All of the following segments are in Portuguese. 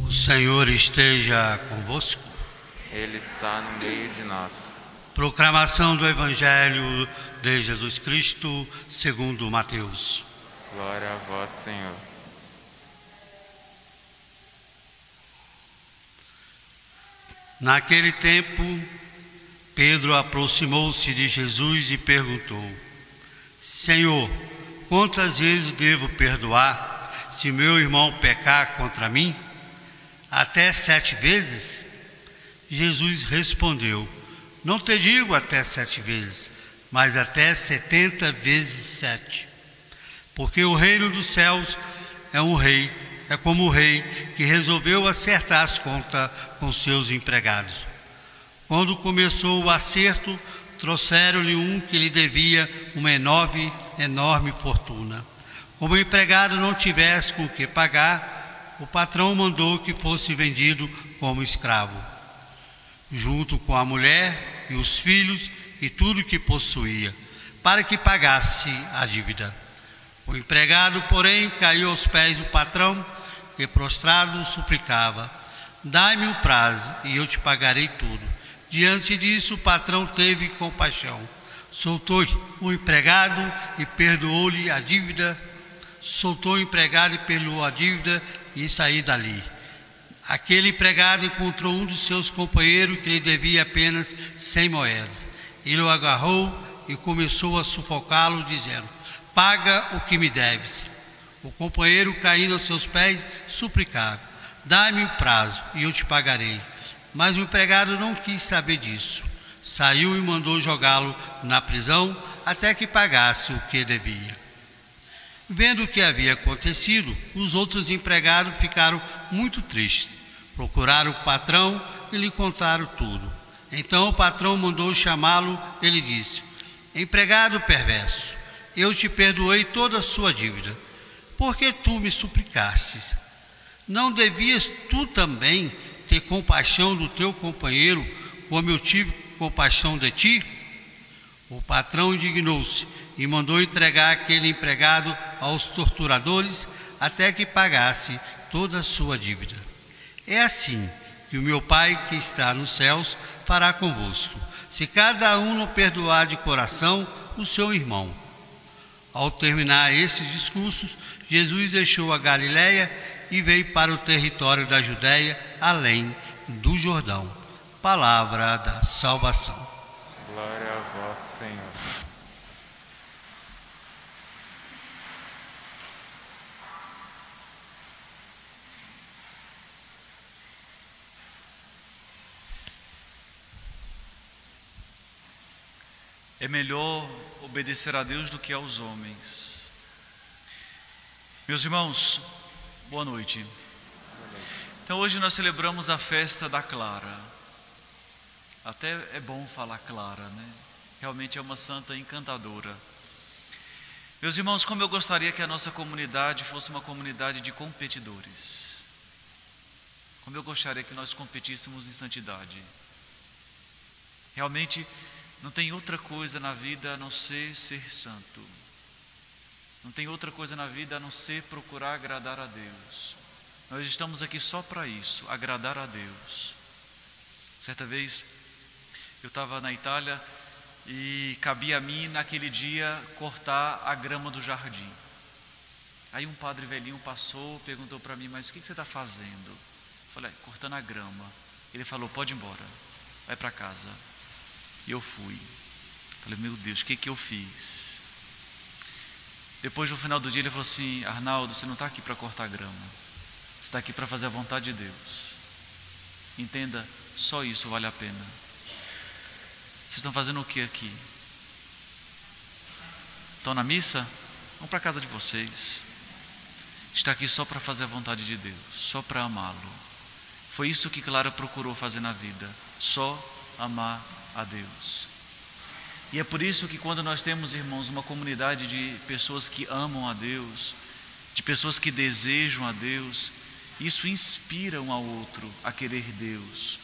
O Senhor esteja convosco. Ele está no meio de nós. Proclamação do Evangelho de Jesus Cristo segundo Mateus. Glória a vós, Senhor. Naquele tempo, Pedro aproximou-se de Jesus e perguntou: Senhor, quantas vezes devo perdoar se meu irmão pecar contra mim? Até 7 vezes? Jesus respondeu: Não te digo até 7 vezes, mas até 70 vezes 7. Porque o reino dos céus é como o rei que resolveu acertar as contas com seus empregados. Quando começou o acerto, trouxeram-lhe um que lhe devia uma enorme fortuna. Como o empregado não tivesse com o que pagar, o patrão mandou que fosse vendido como escravo, junto com a mulher e os filhos e tudo que possuía, para que pagasse a dívida. O empregado, porém, caiu aos pés do patrão e, prostrado, suplicava: Dai-me um prazo e eu te pagarei tudo. Diante disso, o patrão teve compaixão, soltou o empregado e perdoou-lhe a dívida. Soltou o empregado e perdoou a dívida e saiu dali. Aquele empregado encontrou um dos seus companheiros que lhe devia apenas 100 moedas. Ele o agarrou e começou a sufocá-lo, dizendo: Paga o que me deves. O companheiro, caindo aos seus pés, suplicava: Dá-me um prazo e eu te pagarei. Mas o empregado não quis saber disso. Saiu e mandou jogá-lo na prisão até que pagasse o que devia. Vendo o que havia acontecido, os outros empregados ficaram muito tristes. Procuraram o patrão e lhe contaram tudo. Então o patrão mandou chamá-lo. Ele disse: Empregado perverso, eu te perdoei toda a sua dívida. Por que tu me suplicastes? Não devias tu também ter compaixão do teu companheiro, como eu tive compaixão de ti? O patrão indignou-se e mandou entregar aquele empregado aos torturadores até que pagasse toda a sua dívida. É assim que o meu Pai que está nos céus fará convosco, se cada um não perdoar de coração o seu irmão. Ao terminar esses discursos, Jesus deixou a Galiléia e veio para o território da Judéia, além do Jordão. Palavra da salvação. Glória a vós, Senhor. É melhor obedecer a Deus do que aos homens. Meus irmãos, boa noite. Então hoje nós celebramos a festa da Clara. Até é bom falar Clara, né? Realmente é uma santa encantadora. Meus irmãos, como eu gostaria que a nossa comunidade fosse uma comunidade de competidores. Como eu gostaria que nós competíssemos em santidade. Realmente não tem outra coisa na vida a não ser santo. Não tem outra coisa na vida a não ser procurar agradar a Deus. Nós estamos aqui só para isso, agradar a Deus. Certa vez eu estava na Itália e cabia a mim naquele dia cortar a grama do jardim. Aí um padre velhinho passou, perguntou para mim: mas o que você está fazendo? Eu falei: cortando a grama. Ele falou: pode ir embora, vai para casa. E eu fui. Falei: meu Deus, o que eu fiz? Depois, no final do dia, ele falou assim: Arnaldo, você não está aqui para cortar grama. Você está aqui para fazer a vontade de Deus. Entenda, só isso vale a pena. Vocês estão fazendo o que aqui? Estão na missa? Vão para a casa de vocês. Está aqui só para fazer a vontade de Deus, só para amá-lo. Foi isso que Clara procurou fazer na vida, só amar a Deus. E é por isso que quando nós temos, irmãos, uma comunidade de pessoas que amam a Deus, de pessoas que desejam a Deus, isso inspira um ao outro a querer Deus.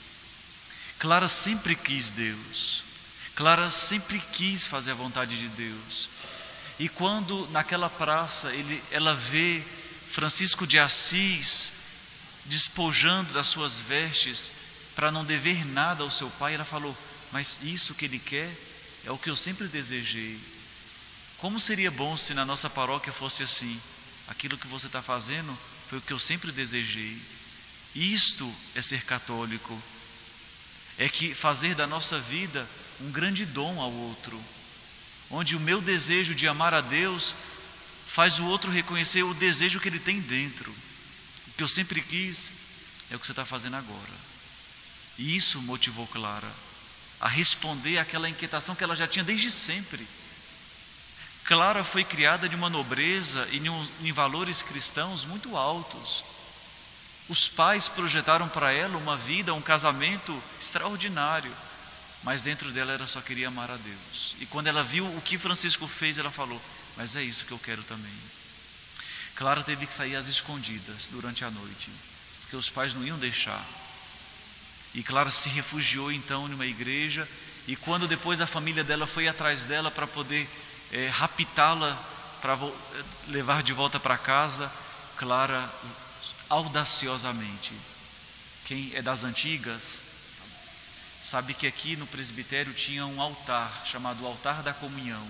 Clara sempre quis Deus. Clara sempre quis fazer a vontade de Deus. E quando naquela praça ela vê Francisco de Assis despojando das suas vestes para não dever nada ao seu pai, ela falou: mas isso que ele quer é o que eu sempre desejei. Como seria bom se na nossa paróquia fosse assim: aquilo que você está fazendo foi o que eu sempre desejei. Isto é ser católico, é que fazer da nossa vida um grande dom ao outro, onde o meu desejo de amar a Deus faz o outro reconhecer o desejo que ele tem dentro. O que eu sempre quis é o que você está fazendo agora. E isso motivou Clara a responder àquela inquietação que ela já tinha desde sempre. Clara foi criada de uma nobreza e em valores cristãos muito altos. Os pais projetaram para ela uma vida, um casamento extraordinário, mas dentro dela ela só queria amar a Deus. E quando ela viu o que Francisco fez, ela falou: mas é isso que eu quero também. Clara teve que sair às escondidas durante a noite, porque os pais não iam deixar. E Clara se refugiou então numa igreja, e quando depois a família dela foi atrás dela para poder raptá-la, para levar de volta para casa, Clara audaciosamente, quem é das antigas sabe que aqui no presbitério tinha um altar chamado Altar da Comunhão,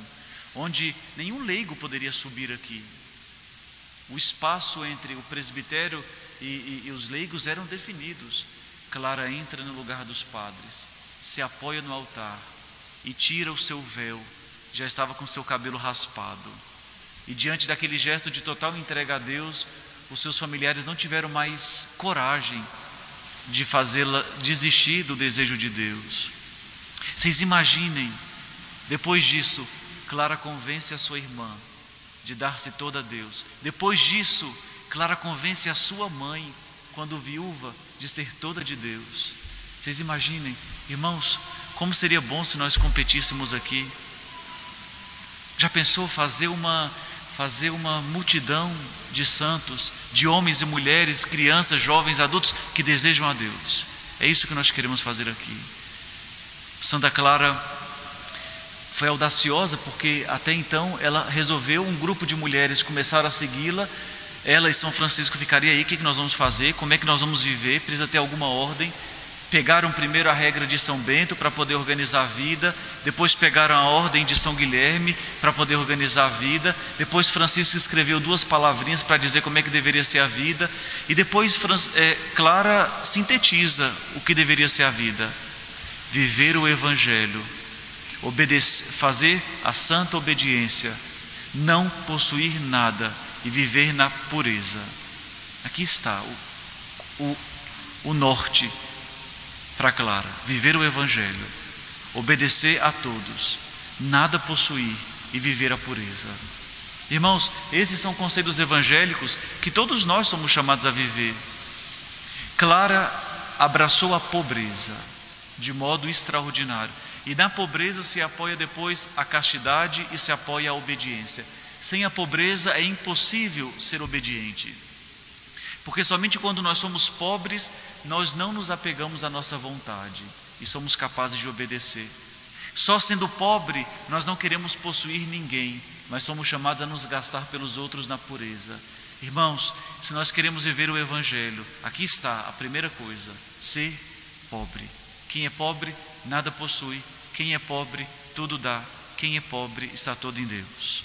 onde nenhum leigo poderia subir aqui. O espaço entre o presbitério e os leigos eram definidos. Clara entra no lugar dos padres, se apoia no altar e tira o seu véu. Já estava com seu cabelo raspado. E diante daquele gesto de total entrega a Deus, os seus familiares não tiveram mais coragem de fazê-la desistir do desejo de Deus. Vocês imaginem, depois disso, Clara convence a sua irmã de dar-se toda a Deus. Depois disso, Clara convence a sua mãe, quando viúva, de ser toda de Deus. Vocês imaginem, irmãos, como seria bom se nós competíssemos aqui. Já pensou fazer uma multidão de santos, de homens e mulheres, crianças, jovens, adultos que desejam a Deus? É isso que nós queremos fazer aqui. Santa Clara foi audaciosa porque até então ela resolveu, um grupo de mulheres começaram a segui-la. Ela e São Francisco ficariam aí: o que nós vamos fazer? Como é que nós vamos viver? Precisa ter alguma ordem. Pegaram primeiro a regra de São Bento para poder organizar a vida, depois pegaram a ordem de São Guilherme para poder organizar a vida, depois Francisco escreveu 2 palavrinhas para dizer como é que deveria ser a vida, e depois Clara sintetiza o que deveria ser a vida: viver o Evangelho, fazer a santa obediência, não possuir nada e viver na pureza. Aqui está o norte para Clara: viver o Evangelho, obedecer a todos, nada possuir e viver a pureza. Irmãos, esses são conselhos evangélicos que todos nós somos chamados a viver. Clara abraçou a pobreza de modo extraordinário, e na pobreza se apoia depois a castidade e se apoia a obediência. Sem a pobreza é impossível ser obediente, porque somente quando nós somos pobres, nós não nos apegamos à nossa vontade e somos capazes de obedecer. Só sendo pobre, nós não queremos possuir ninguém, mas somos chamados a nos gastar pelos outros na pureza. Irmãos, se nós queremos viver o Evangelho, aqui está a primeira coisa: ser pobre. Quem é pobre, nada possui. Quem é pobre, tudo dá. Quem é pobre, está todo em Deus.